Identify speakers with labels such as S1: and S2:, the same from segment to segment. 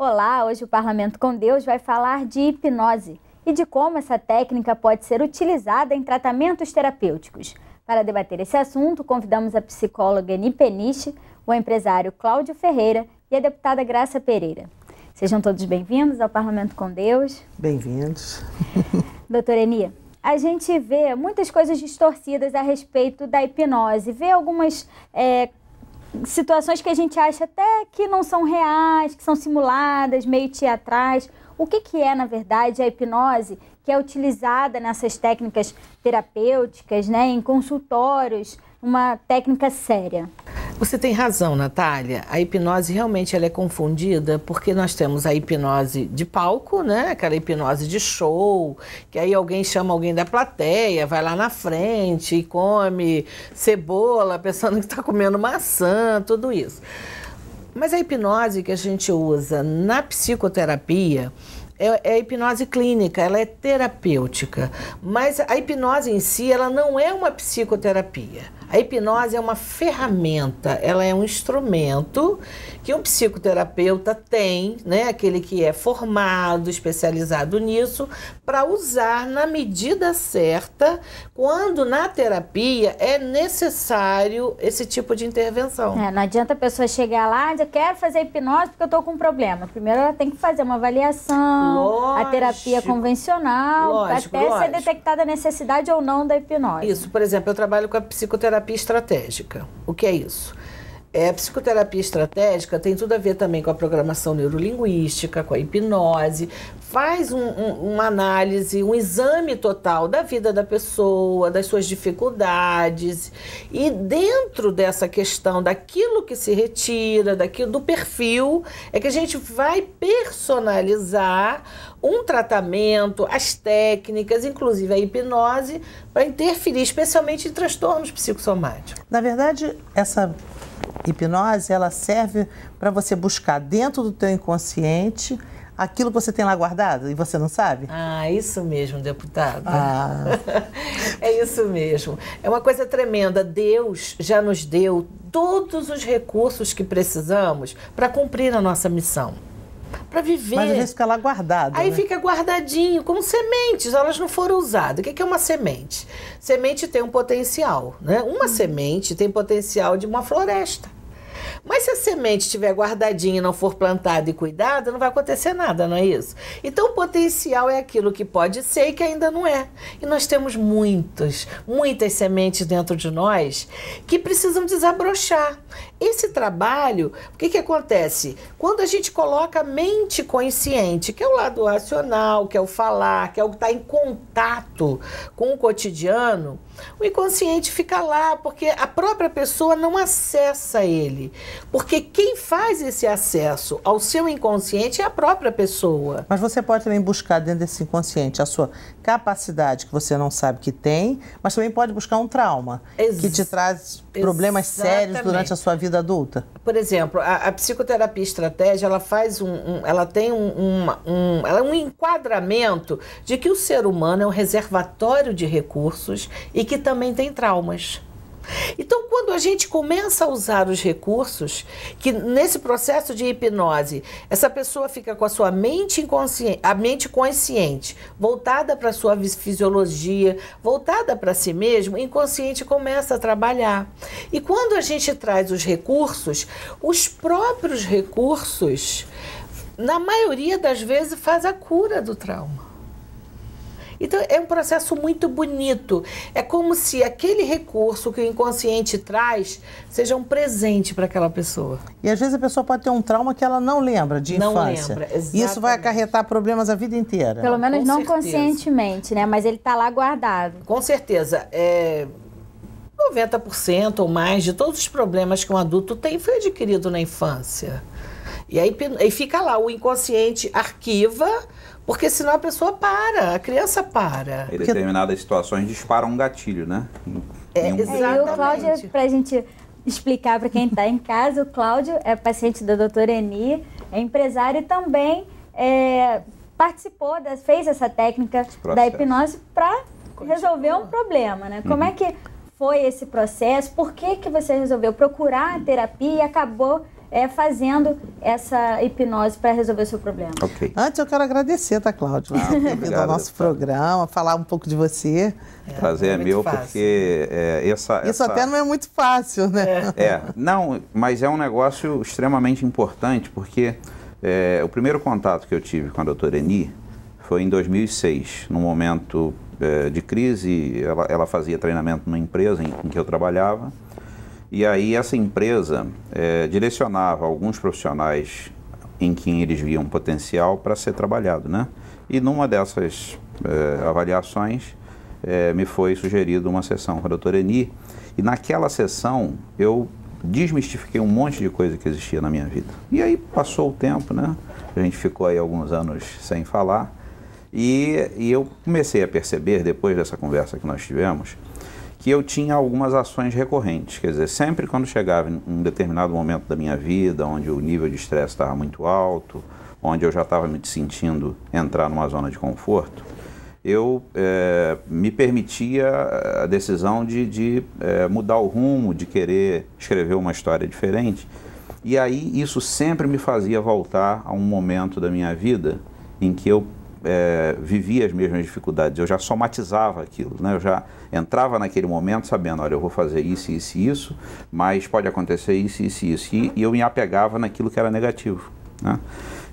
S1: Olá, hoje o Parlamento com Deus vai falar de hipnose e de como essa técnica pode ser utilizada em tratamentos terapêuticos. Para debater esse assunto, convidamos a psicóloga Eni Peniche, o empresário Cláudio Ferreira e a deputada Graça Pereira. Sejam todos bem-vindos ao Parlamento com Deus.
S2: Bem-vindos.
S1: Doutora Eni, a gente vê muitas coisas distorcidas a respeito da hipnose, vê algumas situações que a gente acha até que não são reais, que são simuladas, meio teatrais. O que é, na verdade, a hipnose que é utilizada nessas técnicas terapêuticas, né, em consultórios, uma técnica séria?
S2: Você tem razão, Natália. A hipnose realmente ela é confundida porque nós temos a hipnose de palco, né? Aquela hipnose de show, que aí alguém chama alguém da plateia, vai lá na frente e come cebola, pensando que está comendo maçã, tudo isso. Mas a hipnose que a gente usa na psicoterapia é a hipnose clínica, ela é terapêutica. Mas a hipnose em si, ela não é uma psicoterapia. A hipnose é uma ferramenta, ela é um instrumento que um psicoterapeuta tem, né, aquele que é formado, especializado nisso, para usar na medida certa, quando na terapia é necessário esse tipo de intervenção.
S1: Não adianta a pessoa chegar lá e dizer, quero fazer hipnose porque eu estou com um problema. Primeiro ela tem que fazer uma avaliação, lógico, a terapia convencional, até ser detectada a necessidade ou não da hipnose.
S2: Isso, por exemplo, eu trabalho com a psicoterapia estratégica. O que é isso? A psicoterapia estratégica tem tudo a ver também com a programação neurolinguística, com a hipnose, faz uma análise, um exame total da vida da pessoa, das suas dificuldades, e dentro dessa questão daquilo que se retira, daquilo do perfil, é que a gente vai personalizar um tratamento, as técnicas, inclusive a hipnose, para interferir especialmente em transtornos psicossomáticos.
S3: Na verdade, essa hipnose, ela serve para você buscar dentro do teu inconsciente aquilo que você tem lá guardado e você não sabe?
S2: Ah, isso mesmo, deputada. É isso mesmo. É uma coisa tremenda. Deus já nos deu todos os recursos que precisamos para cumprir a nossa missão. Para viver.
S3: Mas às vezes fica lá guardado.
S2: Aí, né? Fica guardadinho, como sementes, elas não foram usadas. O que é uma semente? Semente tem um potencial, né? Uma semente tem potencial de uma floresta. Mas se a semente estiver guardadinha e não for plantada e cuidada, não vai acontecer nada, não é isso? Então o potencial é aquilo que pode ser e que ainda não é. E nós temos muitas sementes dentro de nós que precisam desabrochar. Esse trabalho, o que acontece? Quando a gente coloca a mente consciente, que é o lado racional, que é o falar, que é o que está em contato com o cotidiano, o inconsciente fica lá, porque a própria pessoa não acessa ele. Porque quem faz esse acesso ao seu inconsciente é a própria pessoa.
S3: Mas você pode também buscar dentro desse inconsciente a sua capacidade que você não sabe que tem, mas também pode buscar um trauma que te traz problemas sérios durante a sua vida adulta.
S2: Por exemplo, a psicoterapia estratégia, ela faz ela tem um enquadramento de que o ser humano é um reservatório de recursos e que também tem traumas. Então, quando a gente começa a usar os recursos, que nesse processo de hipnose, essa pessoa fica com a sua mente inconsciente, a mente consciente, voltada para a sua fisiologia, voltada para si mesmo, o inconsciente começa a trabalhar. E quando a gente traz os recursos, os próprios recursos, na maioria das vezes, faz a cura do trauma. Então, é um processo muito bonito. É como se aquele recurso que o inconsciente traz seja um presente para aquela pessoa.
S3: E às vezes a pessoa pode ter um trauma que ela não lembra de infância.
S2: Não lembra, exatamente.
S3: E isso vai acarretar problemas a vida inteira.
S1: Pelo menos não conscientemente, né? Mas ele está lá guardado.
S2: Com certeza. 90% ou mais de todos os problemas que um adulto tem foi adquirido na infância. E aí fica lá, o inconsciente arquiva, porque senão a pessoa para, a criança para.
S4: Em determinadas situações dispara um gatilho, né?
S1: E o Cláudio, para a gente explicar para quem está em casa, o Cláudio é paciente da doutora Eni, é empresário e também fez essa técnica da hipnose para resolver um problema, né? Como é que foi esse processo? Por que você resolveu procurar a terapia e acabou fazendo essa hipnose para resolver o seu problema.
S4: Ok.
S3: Antes eu quero agradecer, tá, Cláudio? Você ter vindo ao nosso programa, falar um pouco de você.
S4: Prazer é meu, fácil. Porque
S3: Isso até não é muito fácil, né?
S4: Não, mas é um negócio extremamente importante, porque o primeiro contato que eu tive com a doutora Eni foi em 2006, num momento de crise. Ela fazia treinamento numa empresa em que eu trabalhava, e aí essa empresa direcionava alguns profissionais em quem eles viam potencial para ser trabalhado, né? E numa dessas avaliações me foi sugerido uma sessão com a doutora Eni, e naquela sessão eu desmistifiquei um monte de coisa que existia na minha vida. E aí passou o tempo, né? A gente ficou aí alguns anos sem falar, e eu comecei a perceber, depois dessa conversa que nós tivemos, que eu tinha algumas ações recorrentes. Quer dizer, sempre quando chegava em um determinado momento da minha vida, onde o nível de estresse estava muito alto, onde eu já estava me sentindo entrar numa zona de conforto, eu me permitia a decisão de mudar o rumo, de querer escrever uma história diferente. E aí isso sempre me fazia voltar a um momento da minha vida em que eu vivia as mesmas dificuldades. Eu já somatizava aquilo, né? Eu já entrava naquele momento sabendo, olha, eu vou fazer isso, isso e isso, mas pode acontecer isso, isso e isso. E eu me apegava naquilo que era negativo, né?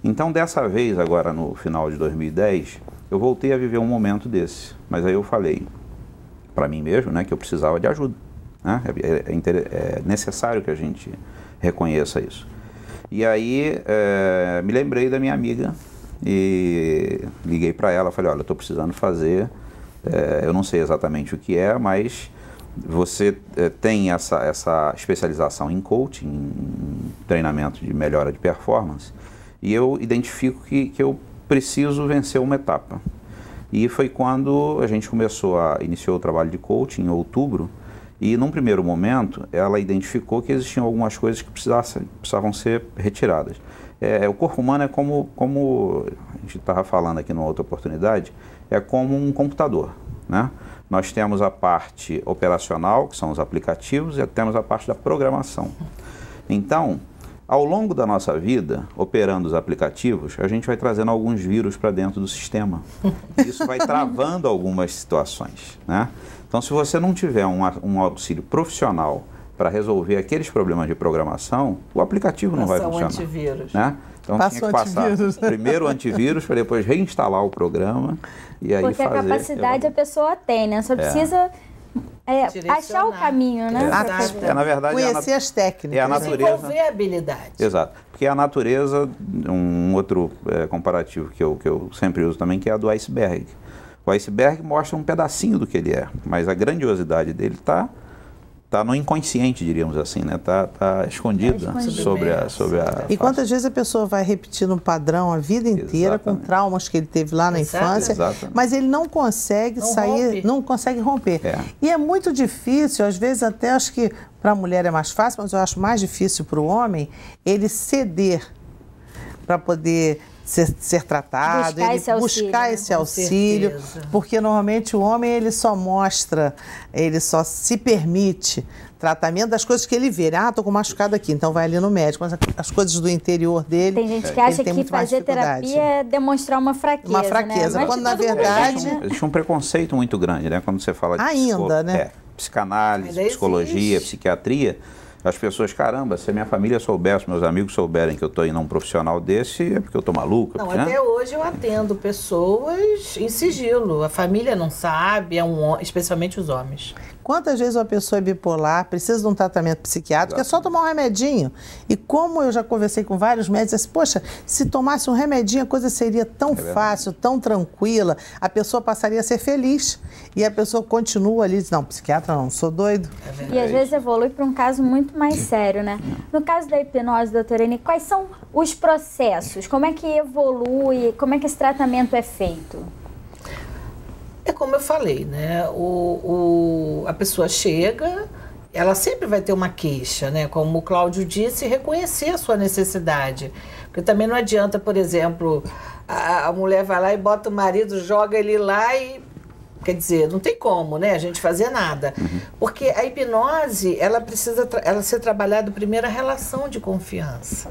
S4: Então, dessa vez, agora no final de 2010, eu voltei a viver um momento desse. Mas aí eu falei para mim mesmo, né, que eu precisava de ajuda, né? É necessário que a gente reconheça isso. E aí me lembrei da minha amiga e liguei para ela, falei, olha, eu estou precisando fazer, eu não sei exatamente o que é, mas você tem essa especialização em coaching, em treinamento de melhora de performance, e eu identifico que eu preciso vencer uma etapa. E foi quando a gente iniciou o trabalho de coaching em outubro, e num primeiro momento ela identificou que existiam algumas coisas que precisavam ser retiradas. O corpo humano é como a gente estava falando aqui numa outra oportunidade, é como um computador, né? Nós temos a parte operacional, que são os aplicativos, e temos a parte da programação. Então, ao longo da nossa vida, operando os aplicativos, a gente vai trazendo alguns vírus para dentro do sistema. Isso vai travando algumas situações, né? Então, se você não tiver um auxílio profissional para resolver aqueles problemas de programação, o aplicativo não vai funcionar.
S2: Antivírus.
S4: Né? Então tinha que passar primeiro o antivírus para depois reinstalar o programa e aí
S1: porque
S4: fazer...
S1: a capacidade a pessoa tem, né? Só precisa achar o caminho, né?
S4: Na verdade,
S3: conhecer as técnicas.
S4: É a natureza.
S2: Desenvolver a habilidade.
S4: Exato. Porque a natureza, um outro comparativo que eu sempre uso também, que é a do iceberg. O iceberg mostra um pedacinho do que ele é, mas a grandiosidade dele está no inconsciente, diríamos assim, né? Tá escondida sobre a
S3: E quantas vezes a pessoa vai repetindo um padrão a vida inteira, com traumas que ele teve lá na infância, mas ele não consegue não consegue romper. E é muito difícil, às vezes até acho que para a mulher é mais fácil, mas eu acho mais difícil para o homem ele ceder para poder ser tratado, buscar esse auxílio, porque normalmente o homem ele só se permite tratamento das coisas que ele vê. Tô com machucado aqui, então vai ali no médico. Mas as coisas do interior dele,
S1: tem gente que acha que fazer terapia é demonstrar uma fraqueza.
S3: Uma fraqueza, né? Quando na verdade...
S4: Existe um preconceito muito grande, né? Quando você fala de psicanálise, psicologia, psiquiatria, as pessoas, caramba, se a minha família soubesse, meus amigos souberem que eu estou indo a um profissional desse, é porque eu estou maluco.
S2: Não, até hoje eu atendo pessoas em sigilo. A família não sabe, especialmente os homens.
S3: Quantas vezes uma pessoa é bipolar, precisa de um tratamento psiquiátrico, é só tomar um remedinho. E como eu já conversei com vários médicos, assim, poxa, se tomasse um remedinho a coisa seria tão fácil, tão tranquila, a pessoa passaria a ser feliz. E a pessoa continua ali, diz, não, psiquiatra não, sou doido.
S1: E às vezes evolui para um caso muito mais sério, né? No caso da hipnose, doutora Eni, quais são os processos? Como é que evolui? Como é que esse tratamento é feito?
S2: É como eu falei, né? A pessoa chega, ela sempre vai ter uma queixa, né? Como o Cláudio disse, reconhecer a sua necessidade. Porque também não adianta, por exemplo, a mulher vai lá e bota o marido, joga ele lá e Quer dizer, não tem como, né, a gente fazer nada. Porque a hipnose, ela precisa ser trabalhada primeiro a relação de confiança.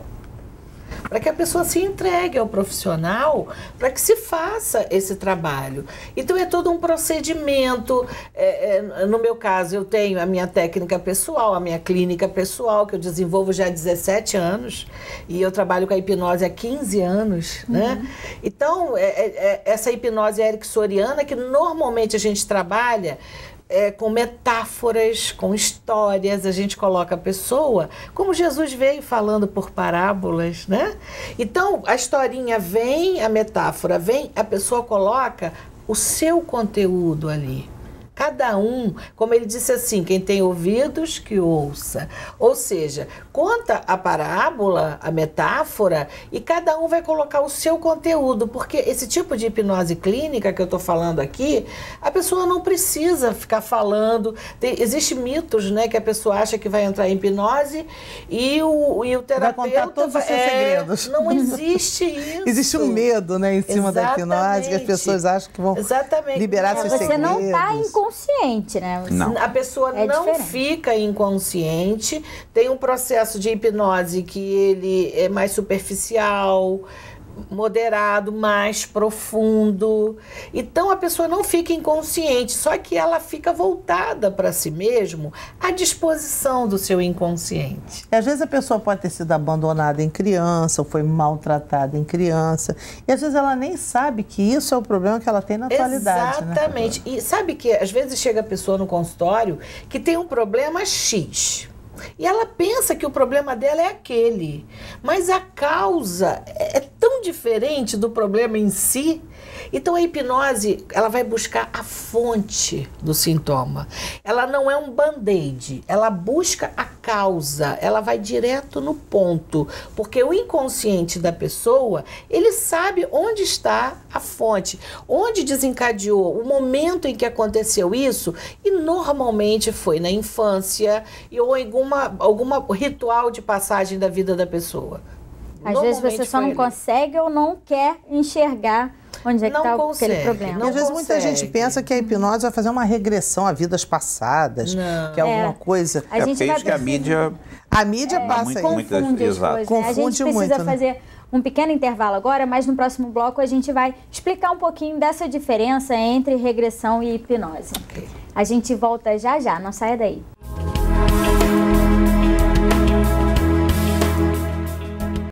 S2: Para que a pessoa se entregue ao profissional, para que se faça esse trabalho. Então é todo um procedimento. No meu caso, eu tenho a minha técnica pessoal, a minha clínica pessoal, que eu desenvolvo já há 17 anos, e eu trabalho com a hipnose há 15 anos, né? Então, essa hipnose ericksoniana, que normalmente a gente trabalha com metáforas, com histórias, a gente coloca a pessoa, como Jesus veio falando por parábolas, né? Então, a historinha vem, a metáfora vem, a pessoa coloca o seu conteúdo ali. Cada um, como ele disse assim, quem tem ouvidos, que ouça. Ou seja, conta a parábola, a metáfora, e cada um vai colocar o seu conteúdo, porque esse tipo de hipnose clínica que eu estou falando aqui, a pessoa não precisa ficar falando. Existem mitos, né, que a pessoa acha que vai entrar em hipnose e o terapeuta
S3: vai contar todos os seus segredos.
S2: Não existe isso.
S3: Existe um medo, né, em cima da hipnose, que as pessoas acham que vão liberar seus segredos.
S1: Você não está inconsciente, né?
S4: Não.
S2: A pessoa não fica inconsciente. Tem um processo de hipnose que ele é mais superficial, moderado, mais profundo. Então a pessoa não fica inconsciente, só que ela fica voltada para si mesmo, à disposição do seu inconsciente.
S3: E às vezes a pessoa pode ter sido abandonada em criança, ou foi maltratada em criança, e às vezes ela nem sabe que isso é o problema que ela tem na atualidade.
S2: Exatamente. Né? E sabe que às vezes chega a pessoa no consultório que tem um problema X. E ela pensa que o problema dela é aquele, mas a causa é tão diferente do problema em si. Então a hipnose, ela vai buscar a fonte do sintoma. Ela não é um band-aid, ela busca a causa, ela vai direto no ponto, porque o inconsciente da pessoa, ele sabe onde está a fonte, onde desencadeou, o momento em que aconteceu isso, e normalmente foi na infância ou em alguma ritual de passagem da vida da pessoa.
S1: Às vezes você só não consegue ou não quer enxergar onde é que está aquele problema.
S3: E às vezes muita gente pensa que a hipnose vai fazer uma regressão a vidas passadas, que é alguma coisa.
S4: A gente que a mídia...
S3: A mídia passa
S1: confunde as coisas. A gente precisa fazer um pequeno intervalo agora, mas no próximo bloco a gente vai explicar um pouquinho dessa diferença entre regressão e hipnose. A gente volta já já, não saia daí.